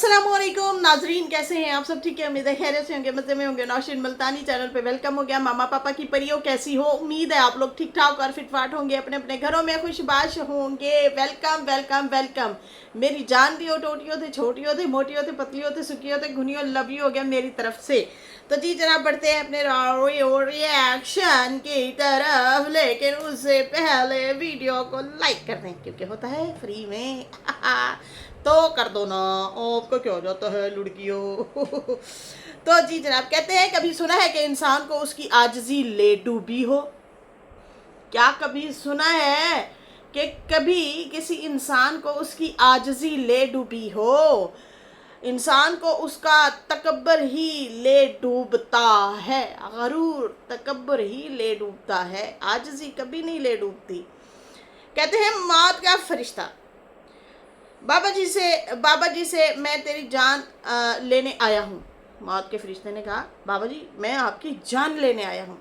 अस्सलामुअलैकुम नाजरीन, कैसे हैं आप सब? ठीक है, उम्मीद है खैरियत से होंगे, मज़े में होंगे। नौशीन मुल्तानी चैनल पे वेलकम हो गया। मामा पापा की परियों कैसी हो? उम्मीद है आप लोग ठीक ठाक और फिटफाट होंगे, अपने अपने घरों में खुशबाश होंगे। Welcome welcome welcome. मेरी जान दी हो, टोटियों थे, छोटियों थे, मोटियों थे, पतलियों थे, सुखियों थे, घुनियों, लव यू हो गया मेरी तरफ से। तो जी जनाब, बढ़ते हैं अपने रिएक्शन की तरफ, लेकिन उससे पहले वीडियो को लाइक कर दें क्योंकि होता है फ्री में। तो कर दो ना, आपका क्या हो जाता है लुड़कियों। तो जी जनाब, कहते हैं कभी सुना है कि इंसान को उसकी आजिज़ी ले डूबी हो? क्या कभी सुना है कि कभी किसी इंसान को उसकी आजिज़ी ले डूबी हो? इंसान को उसका तकब्बर ही ले डूबता है, गरूर तकब्बर ही ले डूबता है, आजिज़ी कभी नहीं ले डूबती। कहते हैं मौत का फरिश्ता बाबा जी से मैं तेरी जान लेने आया हूँ। मौत के फरिश्ते ने कहा, बाबा जी मैं आपकी जान लेने आया हूँ।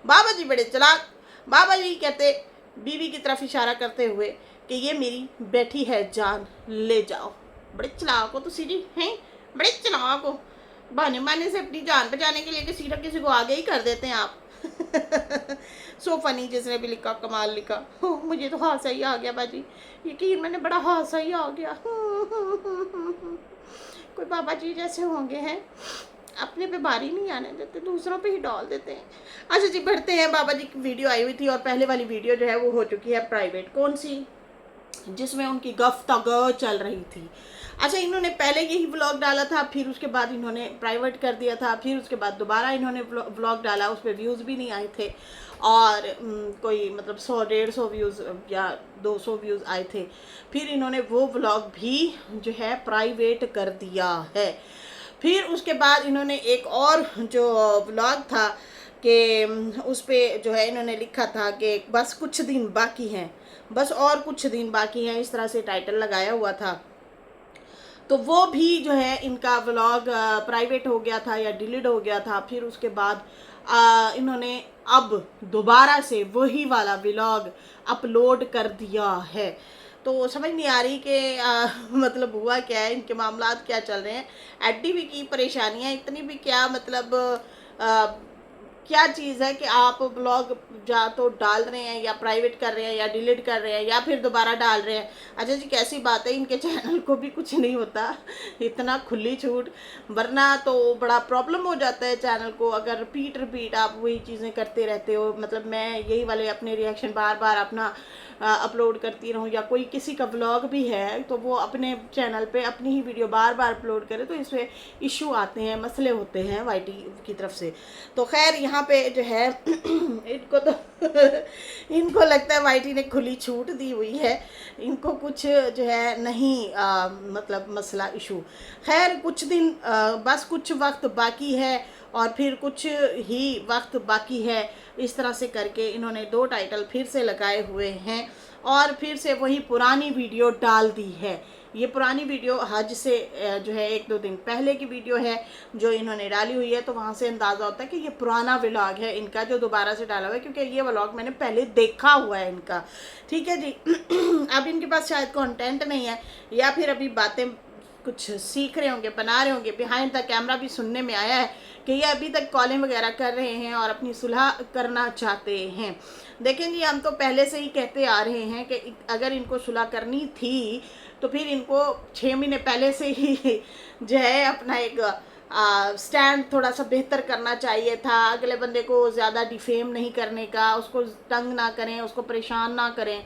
बाबा जी बड़े चालाक। बाबा जी कहते बीवी की तरफ इशारा करते हुए कि ये मेरी बैठी है, जान ले जाओ। बड़े चालाक हो तुसी जी, हैं? बड़े चालाक हो। बहाने बहाने से अपनी जान बचाने के लिए किसी न किसी को आगे ही कर देते हैं आप। सो फनी, जिसने भी लिखा कमाल लिखा। मुझे तो हासा ही आ गया बाजी, यकीन मैंने बड़ा हासा ही आ गया। कोई बाबा जी जैसे होंगे हैं, अपने पे बारी नहीं आने देते, दूसरों पे ही डाल देते हैं। अच्छा जी, बढ़ते हैं। बाबा जी की वीडियो आई हुई थी और पहले वाली वीडियो जो है वो हो चुकी है प्राइवेट। कौन सी? जिसमें उनकी गफ्तगू चल रही थी। अच्छा, इन्होंने पहले यही व्लॉग डाला था, फिर उसके बाद इन्होंने प्राइवेट कर दिया था, फिर उसके बाद दोबारा इन्होंने व्लॉग डाला, उस पर व्यूज़ भी नहीं आए थे और कोई मतलब 100-150 व्यूज़ या 200 व्यूज़ आए थे। फिर इन्होंने वो व्लॉग भी जो है प्राइवेट कर दिया है। फिर उसके बाद इन्होंने एक और जो व्लॉग था कि उस पर जो है इन्होंने लिखा था कि बस कुछ दिन बाकी हैं, बस और कुछ दिन बाकी हैं, इस तरह से टाइटल लगाया हुआ था। तो वो भी जो है इनका व्लॉग प्राइवेट हो गया था या डिलीट हो गया था। फिर उसके बाद इन्होंने अब दोबारा से वही वाला व्लॉग अपलोड कर दिया है। तो समझ नहीं आ रही कि मतलब हुआ क्या है, इनके मामलात क्या चल रहे हैं। एडी भी की परेशानियां इतनी भी क्या, मतलब क्या चीज़ है कि आप ब्लॉग या तो डाल रहे हैं या प्राइवेट कर रहे हैं या डिलीट कर रहे हैं या फिर दोबारा डाल रहे हैं। अच्छा जी, कैसी बात है, इनके चैनल को भी कुछ नहीं होता, इतना खुली छूट, वरना तो बड़ा प्रॉब्लम हो जाता है चैनल को अगर रिपीट आप वही चीज़ें करते रहते हो। मतलब मैं यही वाले अपने रिएक्शन बार बार अपना अपलोड करती रहूँ, या कोई किसी का व्लॉग भी है तो वो अपने चैनल पे अपनी ही वीडियो बार बार अपलोड करे तो इसमें इशू आते हैं, मसले होते हैं वाईटी की तरफ से। तो खैर यहाँ पे जो है इनको तो इनको लगता है वाईटी ने खुली छूट दी हुई है, इनको कुछ जो है नहीं मतलब मसला इशू। खैर कुछ दिन बस कुछ वक्त बाकी है और फिर कुछ ही वक्त बाकी है, इस तरह से करके इन्होंने 2 टाइटल फिर से लगाए हुए हैं और फिर से वही पुरानी वीडियो डाल दी है। ये पुरानी वीडियो हज से जो है 1-2 दिन पहले की वीडियो है जो इन्होंने डाली हुई है, तो वहाँ से अंदाज़ा होता है कि ये पुराना व्लॉग है इनका जो दोबारा से डाला हुआ है, क्योंकि ये व्लॉग मैंने पहले देखा हुआ है इनका। ठीक है जी। अब इनके पास शायद कंटेंट नहीं है या फिर अभी बातें कुछ सीख रहे होंगे, बना रहे होंगे। बिहाइंड द कैमरा भी सुनने में आया है कि ये अभी तक कॉलिंग वगैरह कर रहे हैं और अपनी सुलह करना चाहते हैं। देखें जी, हम तो पहले से ही कहते आ रहे हैं कि अगर इनको सुलह करनी थी तो फिर इनको 6 महीने पहले से ही जो है अपना एक स्टैंड थोड़ा सा बेहतर करना चाहिए था। अगले बंदे को ज़्यादा डिफेम नहीं करने का, उसको तंग ना करें, उसको परेशान ना करें।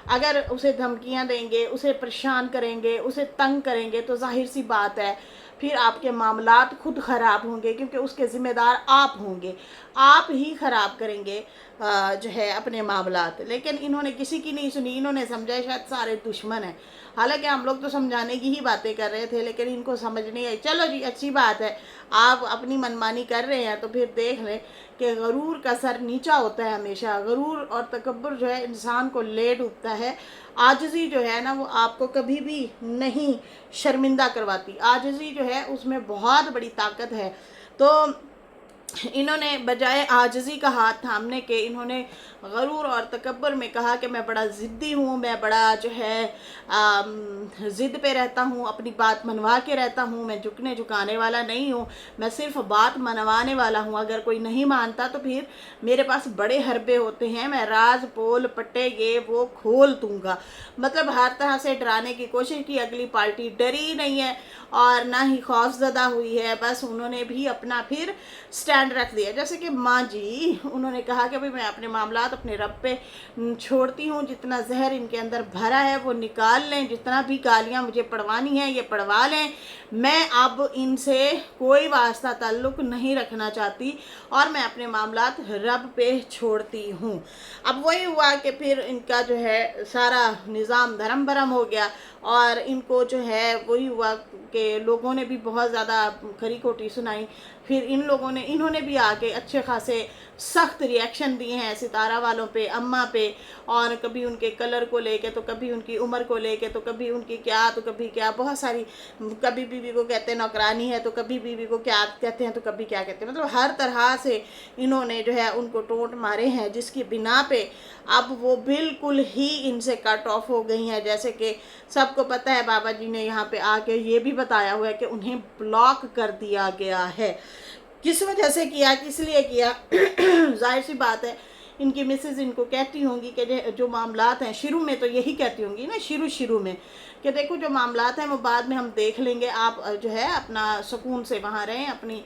अगर उसे धमकियां देंगे, उसे परेशान करेंगे, उसे तंग करेंगे तो जाहिर सी बात है फिर आपके मामलात खुद ख़राब होंगे, क्योंकि उसके ज़िम्मेदार आप होंगे, आप ही ख़राब करेंगे जो है अपने मामलात। लेकिन इन्होंने किसी की नहीं सुनी, इन्होंने समझा शायद सारे दुश्मन हैं। हालांकि हम लोग तो समझाने की ही बातें कर रहे थे लेकिन इनको समझ नहीं आई। चलो जी, अच्छी बात है, आप अपनी मनमानी कर रहे हैं तो फिर देख लें कि गरूर का सर नीचा होता है हमेशा। गरूर और तकब्बुर जो है इंसान को ले डूबता है। आजिज़ी जो है ना वो आपको कभी भी नहीं शर्मिंदा करवाती। आजिज़ी जो है उसमें बहुत बड़ी ताकत है। तो इन्होंने बजाय आजिज़ी का हाथ थामने के, इन्होंने गरूर और तकब्बुर में कहा कि मैं बड़ा ज़िद्दी हूँ, मैं बड़ा जो है ज़िद पे रहता हूँ, अपनी बात मनवा के रहता हूँ, मैं झुकने झुकाने वाला नहीं हूँ, मैं सिर्फ बात मनवाने वाला हूँ। अगर कोई नहीं मानता तो फिर मेरे पास बड़े हरबे होते हैं, मैं राज पोल पट्टे ये वो खोल दूँगा। मतलब हर तरह से डराने की कोशिश की। अगली पार्टी डरी नहीं है और ना ही खौफज़दा हुई है, बस उन्होंने भी अपना फिर स्टैंड रख दिया। जैसे कि माँ जी, उन्होंने कहा कि भाई मैं अपने मामलात अपने रब पे छोड़ती हूँ, जितना जहर इनके अंदर भरा है वो निकाल लें, जितना भी गालियाँ मुझे पढ़वानी है ये पढ़वा लें, मैं अब इनसे कोई वास्ता ताल्लुक़ नहीं रखना चाहती और मैं अपने मामलात रब पे छोड़ती हूँ। अब वही हुआ कि फिर इनका जो है सारा निज़ाम धर्म भरम हो गया और इनको जो है वही हुआ कि लोगों ने भी बहुत ज़्यादा खरी खोटी सुनाई। फिर इन्होंने भी आके अच्छे खासे सख्त रिएक्शन दिए हैं सितारा वालों पे, अम्मा पे, और कभी उनके कलर को लेके, तो कभी उनकी उम्र को लेके, तो कभी उनकी क्या, तो कभी क्या, बहुत सारी, कभी बीवी को कहते हैं नौकरानी है, तो कभी बीवी को क्या कहते हैं, तो कभी क्या कहते हैं। मतलब हर तरह से इन्होंने जो है उनको टोंट मारे हैं, जिसकी बिना पे अब वो बिल्कुल ही इनसे कट ऑफ हो गई हैं। जैसे कि सबको पता है, बाबा जी ने यहाँ पे आके ये भी बताया हुआ है कि उन्हें ब्लॉक कर दिया गया है। किस वजह से किया, किस लिए किया? जाहिर सी बात है, इनकी मिसेज इनको कहती होंगी कि जो मामलात हैं, शुरू में तो यही कहती होंगी ना, शुरू में कि देखो जो मामलात हैं वो बाद में हम देख लेंगे, आप जो है अपना सुकून से वहाँ रहें, अपनी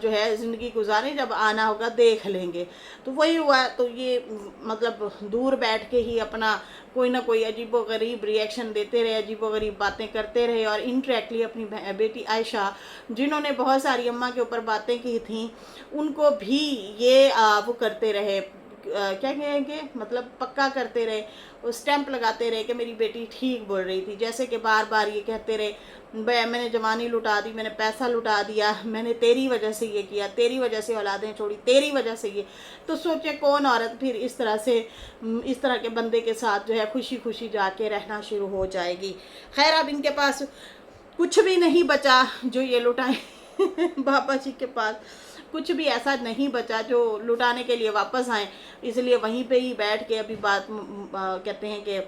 जो है ज़िंदगी गुजारें, जब आना होगा देख लेंगे। तो वही हुआ। तो ये मतलब दूर बैठ के ही अपना कोई ना कोई अजीबोगरीब रिएक्शन देते रहे, अजीबोगरीब बातें करते रहे, और इनडायरेक्टली अपनी बेटी आयशा, जिन्होंने बहुत सारी अम्मा के ऊपर बातें की थी, उनको भी ये वो करते रहे, क्या कहेंगे, मतलब पक्का करते रहे, स्टैंप लगाते रहे कि मेरी बेटी ठीक बोल रही थी। जैसे कि बार बार ये कहते रहे, मैंने जवानी लुटा दी, मैंने पैसा लुटा दिया, मैंने तेरी वजह से ये किया, तेरी वजह से औलादें छोड़ी, तेरी वजह से ये। तो सोचे कौन औरत फिर इस तरह से इस तरह के बंदे के साथ जो है खुशी खुशी जाके रहना शुरू हो जाएगी। खैर, अब इनके पास कुछ भी नहीं बचा जो ये लुटाए। बाबा जी के पास कुछ भी ऐसा नहीं बचा जो लुटाने के लिए वापस आए, इसलिए वहीं पे ही बैठ के अभी बात कहते हैं कि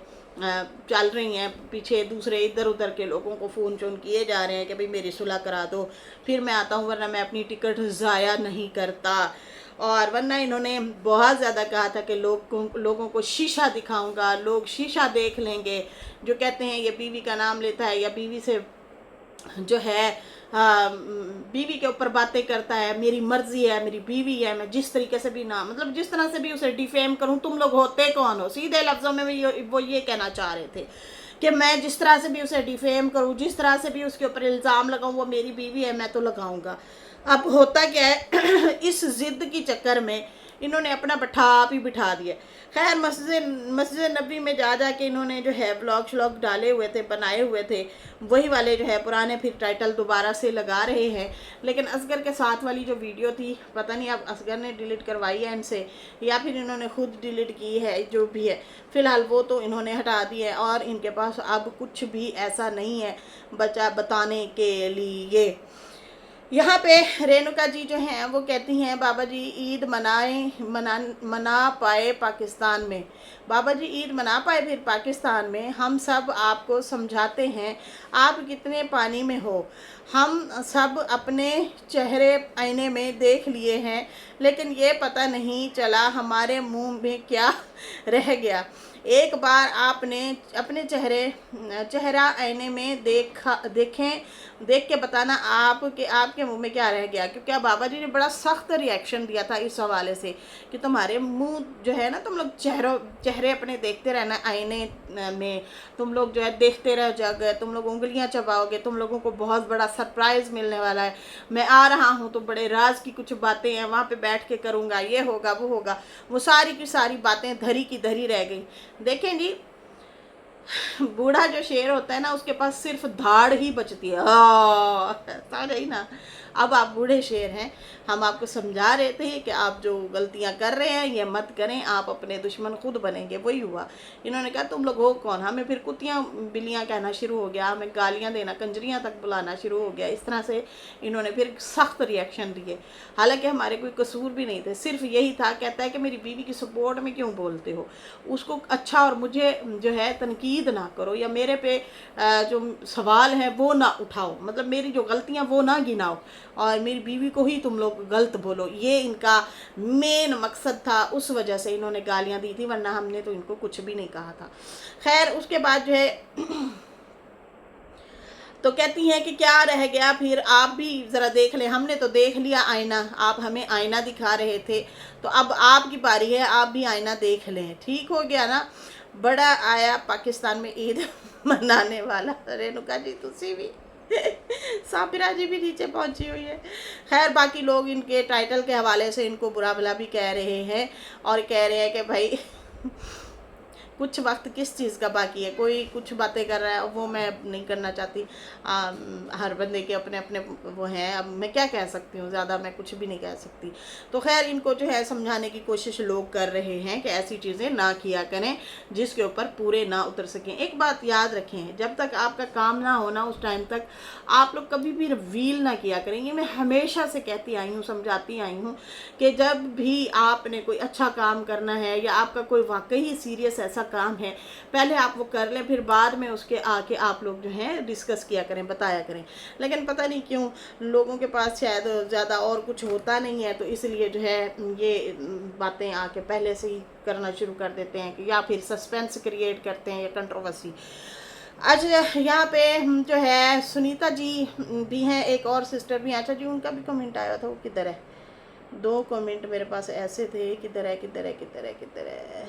चल रही हैं। पीछे दूसरे इधर उधर के लोगों को फ़ोन चोन किए जा रहे हैं कि भाई मेरी सुलह करा दो, फिर मैं आता हूँ, वरना मैं अपनी टिकट ज़ाया नहीं करता। और वरना इन्होंने बहुत ज़्यादा कहा था कि लोगों को शीशा दिखाऊंगा, लोग शीशा देख लेंगे। जो कहते हैं ये बीवी का नाम लेता है या बीवी से जो है बीवी के ऊपर बातें करता है, मेरी मर्जी है, मेरी बीवी है, मैं जिस तरीके से भी ना, मतलब जिस तरह से भी उसे डिफेम करूं, तुम लोग होते कौन हो? सीधे लफ्ज़ों में वो ये कहना चाह रहे थे कि मैं जिस तरह से भी उसे डिफेम करूं, जिस तरह से भी उसके ऊपर इल्ज़ाम लगाऊं, वो मेरी बीवी है, मैं तो लगाऊंगा। अब होता क्या है, इस ज़िद की चक्कर में इन्होंने अपना बठाप ही बिठा दिया। खैर, मस्जिद नबी में जा के इन्होंने जो है ब्लॉग श्लॉग डाले हुए थे, बनाए हुए थे, वही वाले जो है पुराने फिर टाइटल दोबारा से लगा रहे हैं। लेकिन असगर के साथ वाली जो वीडियो थी, पता नहीं अब असगर ने डिलीट करवाई है इनसे या फिर इन्होंने खुद डिलीट की है, जो भी है फ़िलहाल वो तो इन्होंने हटा दी है और इनके पास अब कुछ भी ऐसा नहीं है बचा बताने के लिए। यहाँ पे रेणुका जी जो हैं वो कहती हैं, बाबा जी ईद मना पाए पाकिस्तान में, बाबा जी ईद मना पाए फिर पाकिस्तान में, हम सब आपको समझाते हैं आप कितने पानी में हो, हम सब अपने चेहरे आईने में देख लिए हैं, लेकिन ये पता नहीं चला हमारे मुंह में क्या रह गया। एक बार आपने अपने चेहरा आईने में देख के बताना आपके मुंह में क्या रह गया। क्योंकि बाबा जी ने बड़ा सख्त रिएक्शन दिया था इस हवाले से कि तुम्हारे मुंह जो है ना, तुम लोग चेहरे अपने देखते रहना आईने में, तुम लोग जो है देखते रह जाओगे, तुम लोग उंगलियां चबाओगे, तुम लोगों को बहुत बड़ा सरप्राइज़ मिलने वाला है। मैं आ रहा हूँ तो बड़े राज की कुछ बातें हैं, वहाँ पे बैठ के करूँगा, ये होगा वो होगा। वो सारी की सारी बातें धरी की धरी रह गई। देखें जी, बूढ़ा जो शेर होता है ना, उसके पास सिर्फ धाड़ ही बचती है। समझ आई ना? अब आप बूढ़े शेर हैं, हम आपको समझा रहे थे कि आप जो गलतियां कर रहे हैं ये मत करें, आप अपने दुश्मन खुद बनेंगे। वही हुआ। इन्होंने कहा तुम लोग हो कौन, हमें फिर कुत्तियां बिल्लियां कहना शुरू हो गया, हमें गालियां देना, कंजरियां तक बुलाना शुरू हो गया। इस तरह से इन्होंने फिर सख्त रिएक्शन दिए। हालांकि हमारे कोई कसूर भी नहीं थे, सिर्फ यही था, कहता है कि मेरी बीवी की सपोर्ट में क्यों बोलते हो, उसको अच्छा और मुझे जो है तनकीद ना करो, या मेरे पे जो सवाल है वो ना उठाओ, मतलब मेरी जो गलतियां वो ना गिनाओ, और मेरी बीवी को ही तुम लोग गलत बोलो। ये इनका मेन मकसद था, उस वजह से इन्होंने गालियां दी थी, वरना हमने तो इनको कुछ भी नहीं कहा था। खैर उसके बाद जो है तो कहती हैं कि क्या रह गया, फिर आप भी ज़रा देख लें, हमने तो देख लिया आईना, आप हमें आईना दिखा रहे थे, तो अब आपकी बारी है, आप भी आईना देख लें। ठीक हो गया ना। बड़ा आया पाकिस्तान में ईद मनाने वाला, रेणुका जी तुसी भी साबिरा जी भी नीचे पहुंची हुई है। खैर बाकी लोग इनके टाइटल के हवाले से इनको बुरा भला भी कह रहे हैं, और कह रहे हैं कि भाई कुछ वक्त किस चीज़ का बाकी है, कोई कुछ बातें कर रहा है, वो मैं नहीं करना चाहती। हर बंदे के अपने अपने वो हैं, अब मैं क्या कह सकती हूँ, ज़्यादा मैं कुछ भी नहीं कह सकती। तो खैर इनको जो है समझाने की कोशिश लोग कर रहे हैं कि ऐसी चीज़ें ना किया करें जिसके ऊपर पूरे ना उतर सकें। एक बात याद रखें, जब तक आपका काम ना होना उस टाइम तक आप लोग कभी भी रिवील ना किया करें। ये मैं हमेशा से कहती आई हूँ, समझाती आई हूँ कि जब भी आपने कोई अच्छा काम करना है या आपका कोई वाकई सीरियस ऐसा काम है, पहले आप वो कर लें, फिर बाद में उसके आके आप लोग जो हैं डिस्कस किया करें, बताया करें। लेकिन पता नहीं क्यों लोगों के पास शायद ज़्यादा और कुछ होता नहीं है, तो इसलिए जो है ये बातें आके पहले से ही करना शुरू कर देते हैं, कि या फिर सस्पेंस क्रिएट करते हैं या कंट्रोवर्सी। आज यहाँ पे जो है सुनीता जी भी हैं, एक और सिस्टर भी हैं। अच्छा जी उनका भी कमेंट आया था, वो किधर है? दो कमेंट मेरे पास ऐसे थे, किधर है किधर है किधर है किधर है,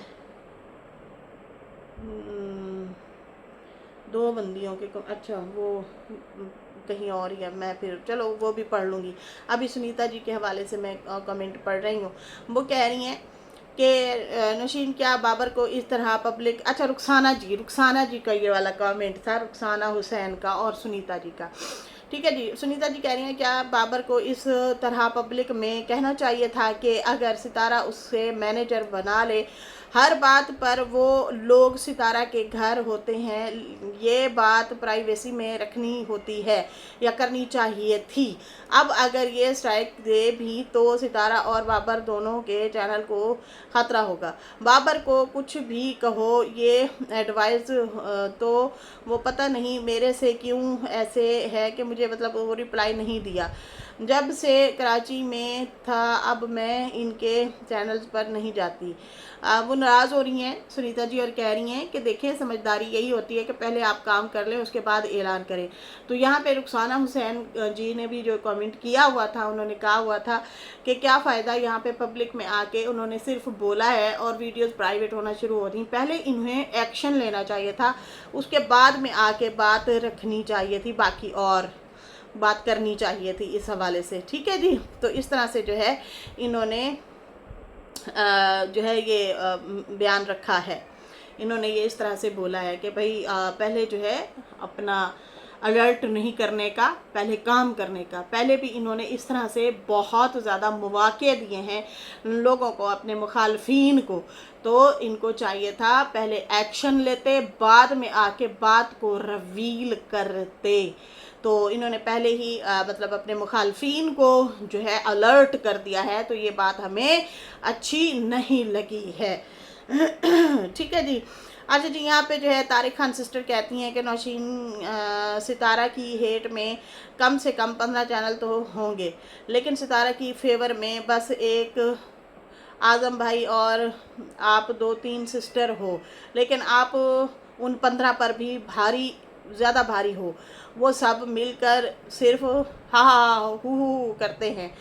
दो बंदियों के अच्छा वो कहीं और ही है, मैं फिर चलो वो भी पढ़ लूँगी। अभी सुनीता जी के हवाले से मैं कमेंट पढ़ रही हूँ। वो कह रही हैं कि नौशीन क्या बाबर को इस तरह पब्लिक, अच्छा रुखसाना जी का ये वाला कमेंट था, रुखसाना हुसैन का और सुनीता जी का। ठीक है जी, सुनीता जी कह रही हैं क्या बाबर को इस तरह पब्लिक में कहना चाहिए था कि अगर सितारा उससे मैनेजर बना ले, हर बात पर वो लोग सितारा के घर होते हैं, ये बात प्राइवेसी में रखनी होती है या करनी चाहिए थी। अब अगर ये स्ट्राइक दे भी तो सितारा और बाबर दोनों के चैनल को ख़तरा होगा। बाबर को कुछ भी कहो, ये एडवाइस तो वो पता नहीं मेरे से क्यों ऐसे है कि मुझे मतलब वो रिप्लाई नहीं दिया। जब से कराची में था अब मैं इनके चैनल्स पर नहीं जाती। वो नाराज़ हो रही हैं सुनीता जी और कह रही हैं कि देखें समझदारी यही होती है कि पहले आप काम कर लें उसके बाद ऐलान करें। तो यहाँ पे रुखसाना हुसैन जी ने भी जो कमेंट किया हुआ था, उन्होंने कहा हुआ था कि क्या फ़ायदा यहाँ पे पब्लिक में आके, उन्होंने सिर्फ बोला है और वीडियोस प्राइवेट होना शुरू हो रही। पहले इन्हें एक्शन लेना चाहिए था, उसके बाद में आके बात रखनी चाहिए थी, बाकी और बात करनी चाहिए थी इस हवाले से। ठीक है जी, तो इस तरह से जो है इन्होंने जो है ये बयान रखा है। इन्होंने ये इस तरह से बोला है कि भाई पहले जो है अपना अलर्ट नहीं करने का, पहले काम करने का। पहले भी इन्होंने इस तरह से बहुत ज़्यादा मौक़े दिए हैं लोगों को, अपने मुखालफिन को। तो इनको चाहिए था पहले एक्शन लेते, बाद में आके बात को रिवील करते। तो इन्होंने पहले ही मतलब अपने मुखालफिन को जो है अलर्ट कर दिया है, तो ये बात हमें अच्छी नहीं लगी है। ठीक है जी। अच्छा जी, यहाँ पे जो है तारिक खान सिस्टर कहती हैं कि नौशीन सितारा की हेट में कम से कम 15 चैनल तो होंगे, लेकिन सितारा की फेवर में बस एक आज़म भाई और आप 2-3 सिस्टर हो, लेकिन आप उन 15 पर भी ज़्यादा भारी हो। वो सब मिलकर सिर्फ हा हा हू करते हैं,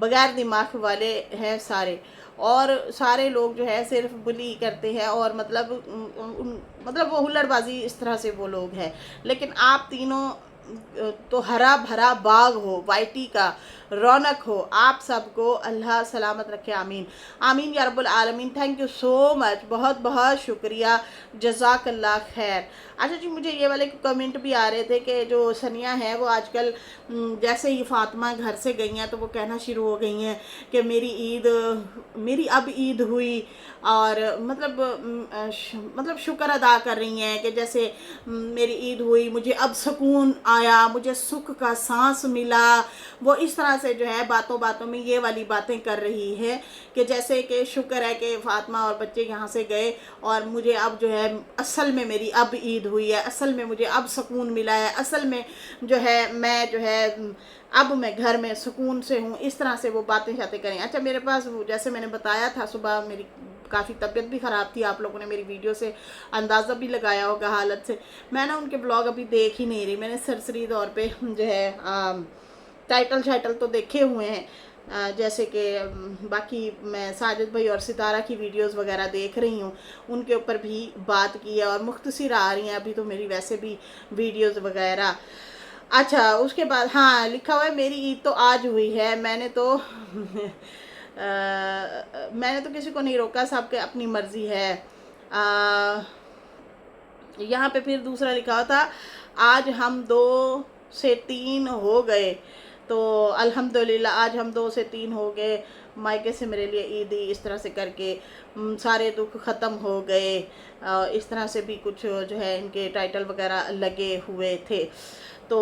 बगैर दिमाग वाले हैं सारे, और सारे लोग जो है सिर्फ बुली करते हैं, और मतलब वो हुल्लड़बाजी इस तरह से वो लोग हैं। लेकिन आप तीनों तो हरा भरा बाग हो, वाइटी का रौनक हो। आप सबको अल्लाह सलामत रखे, आमीन आमीन या रब्बुल आलमीन। थैंक यू सो मच, बहुत बहुत शुक्रिया, जज़ाकल्लाह खैर। अच्छा जी, मुझे ये वाले कमेंट भी आ रहे थे कि जो सनिया है वो आजकल जैसे ही फातिमा घर से गई हैं तो वो कहना शुरू हो गई हैं कि मेरी अब ईद हुई, और मतलब शुक्र अदा कर रही हैं कि जैसे मेरी ईद हुई, मुझे अब सुकून आया, मुझे सुख का सांस मिला। वो इस तरह से जो है बातों बातों में ये वाली बातें कर रही है कि जैसे कि शुक्र है कि फातिमा और बच्चे यहाँ से गए और मुझे अब जो है असल में मेरी अब ईद हुई है, असल में मुझे अब सुकून मिला है, असल में जो है मैं जो है अब मैं घर में सुकून से हूँ। इस तरह से वो बातें शातें करें। अच्छा, मेरे पास जैसे मैंने बताया था सुबह मेरी काफ़ी तबीयत भी ख़राब थी, आप लोगों ने मेरी वीडियो से अंदाज़ा भी लगाया होगा हालत से। मैं ना उनके ब्लॉग अभी देख ही नहीं रही, मैंने सरसरी तौर पे जो है टाइटल शाइटल तो देखे हुए हैं, जैसे कि बाकी मैं साजिद भाई और सितारा की वीडियोस वगैरह देख रही हूँ, उनके ऊपर भी बात की है और मुख्तसर आ रही हैं अभी तो मेरी वैसे भी वीडियोस वगैरह। अच्छा, उसके बाद हाँ लिखा हुआ है मेरी ईद तो आज हुई है, मैंने तो किसी को नहीं रोका, सबके अपनी मर्जी है। यहाँ पे फिर दूसरा लिखा हुआ था आज हम 2 से 3 हो गए, तो अल्हम्दुलिल्लाह आज हम 2 से 3 हो गए, मायके से मेरे लिए ईदी, इस तरह से करके सारे दुख ख़त्म हो गए। इस तरह से भी कुछ जो है इनके टाइटल वगैरह लगे हुए थे। तो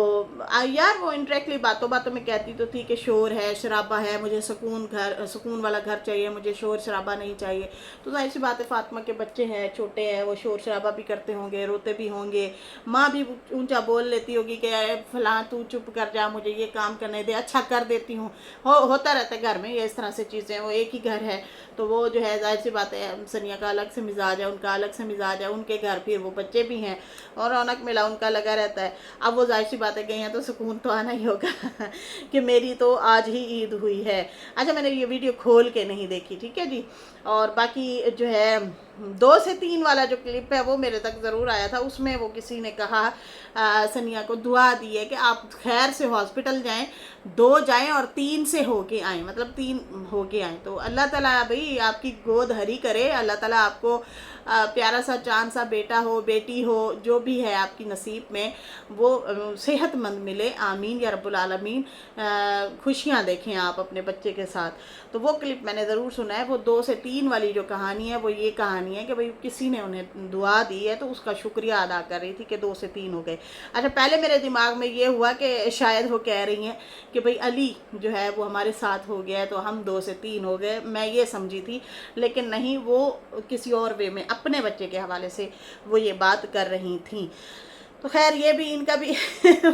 यार वो इंटरेक्टली बातों बातों में कहती तो थी कि शोर है शराबा है, मुझे सुकून वाला घर चाहिए, मुझे शोर शराबा नहीं चाहिए। तो जाहिर सी बात है फातिमा के बच्चे हैं, छोटे हैं, वो शोर शराबा भी करते होंगे, रोते भी होंगे, माँ भी ऊंचा बोल लेती होगी कि फलां तू चुप कर जा, मुझे ये काम करने दे, अच्छा कर देती हूँ। होता रहता है घर में ये इस तरह से चीज़ें, वो एक ही घर है तो वो जो है जाहिर सी बात है सनिया का अलग से मिजाज है, उनका अलग से मिजाज है, उनके घर फिर वो बच्चे भी हैं और रौनक मेला उनका लगा रहता है। अब वो जाहिर सी बातें गई हैं तो सुकून तो आना ही होगा कि मेरी तो आज ही ईद हुई है। अच्छा, मैंने ये वीडियो खोल के नहीं देखी, ठीक है जी। और बाकी जो है 2 से 3 वाला जो क्लिप है वो मेरे तक ज़रूर आया था, उसमें वो किसी ने कहा सनिया को दुआ दी है कि आप खैर से हॉस्पिटल जाएं, 2 जाएं और 3 से होके आएँ, मतलब 3 होके आएँ। तो अल्लाह ताला भाई आपकी गोद हरी करे, अल्लाह ताला आपको प्यारा सा चांद सा बेटा हो, बेटी हो, जो भी है आपकी नसीब में वो सेहतमंद मिले, आमीन या रब्बुल आलमीन। खुशियाँ देखें आप अपने बच्चे के साथ। तो वो क्लिप मैंने ज़रूर सुना है। वो 2 से 3 वाली जो कहानी है वो ये कहानी है कि भाई किसी ने उन्हें दुआ दी है तो उसका शुक्रिया अदा कर रही थी कि 2 से 3 हो गए। अच्छा, पहले मेरे दिमाग में ये हुआ कि शायद वो कह रही हैं कि भाई अली जो है वो हमारे साथ हो गया है तो हम 2 से 3 हो गए, मैं ये समझी थी, लेकिन नहीं, वो किसी और वे में अपने बच्चे के हवाले से वो ये बात कर रही थी। तो खैर ये भी इनका भी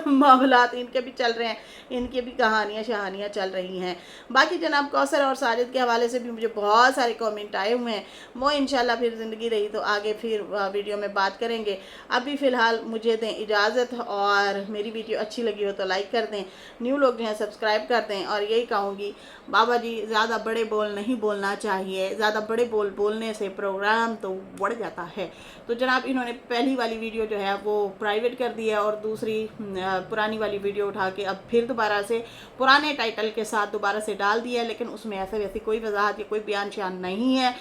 मामलात इनके भी चल रहे हैं, इनकी भी कहानियाँ शहानियाँ चल रही हैं। बाकी जनाब कौसर और साजिद के हवाले से भी मुझे बहुत सारे कमेंट आए हुए हैं, वो इंशाल्लाह फिर ज़िंदगी रही तो आगे फिर वीडियो में बात करेंगे। अभी फ़िलहाल मुझे दें इजाज़त, और मेरी वीडियो अच्छी लगी हो तो लाइक कर दें, न्यू लोग जो हैं सब्सक्राइब कर दें। और यही कहूँगी बाबा जी ज़्यादा बड़े बोल नहीं बोलना चाहिए, ज़्यादा बड़े बोल बोलने से प्रोग्राम तो बढ़ जाता है। तो जनाब इन्होंने पहली वाली वीडियो जो है वो प्राइवेट कर दी है और दूसरी पुरानी वाली वीडियो उठा के अब फिर दोबारा से पुराने टाइटल के साथ दोबारा से डाल दिया है, लेकिन उसमें ऐसे वैसी कोई वजाहत या कोई बयान शान नहीं है,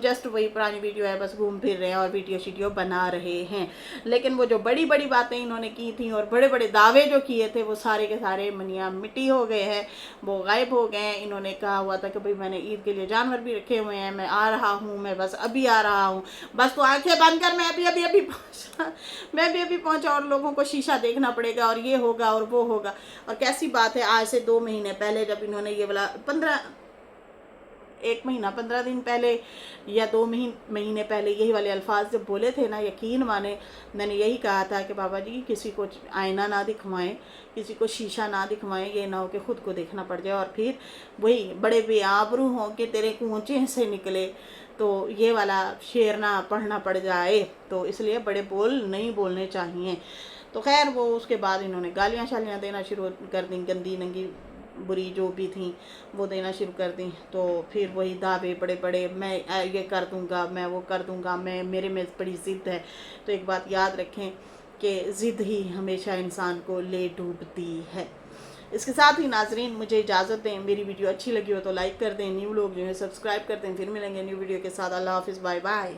जस्ट वही पुरानी वीडियो है, बस घूम फिर रहे हैं और वीडियो शीडियो बना रहे हैं। लेकिन वो जो बड़ी बड़ी बातें इन्होंने की थी और बड़े बड़े दावे जो किए थे वो सारे के सारे मनिया मिट्टी हो गए हैं, वो गायब हो गए हैं। इन्होंने कहा हुआ था कि भाई मैंने ईद के लिए जानवर भी रखे हुए हैं, मैं आ रहा हूँ, मैं बस अभी आ रहा हूँ, बस तो आंखें बंद कर मैं अभी पहुँचा, मैं भी अभी पहुँचा और लोगों को शीशा देखना पड़ेगा और ये होगा और वो होगा। और कैसी बात है, आज से 2 महीने पहले जब इन्होंने ये वाला 1 महीना 15 दिन पहले या 2 महीने पहले यही वाले अल्फाज जब बोले थे ना, यकीन माने मैंने यही कहा था कि बाबा जी किसी को आईना ना दिखवाएं, किसी को शीशा ना दिखवाएं, ये ना हो कि ख़ुद को देखना पड़ जाए और फिर वही बड़े बेआबरू हों कि तेरे कूचे से निकले, तो ये वाला शेर ना पढ़ना पड़ जाए। तो इसलिए बड़े बोल नहीं बोलने चाहिए। तो खैर वो उसके बाद इन्होंने गालियाँ शालियाँ देना शुरू कर दी, गंदी नंगी बुरी जो भी थी वो देना शुरू कर दी। तो फिर वही दावे बड़े बड़े, मैं ये कर दूंगा, मैं वो कर दूंगा, मैं मेरे में बड़ी ज़िद है। तो एक बात याद रखें कि ज़िद ही हमेशा इंसान को ले डूबती है। इसके साथ ही नाजरीन मुझे इजाज़त दें। मेरी वीडियो अच्छी लगी हो तो लाइक कर दें, न्यू लोग जो है सब्सक्राइब कर दें। फिर मिलेंगे न्यू वीडियो के साथ। अल्लाह हाफिज़, बाय बाय।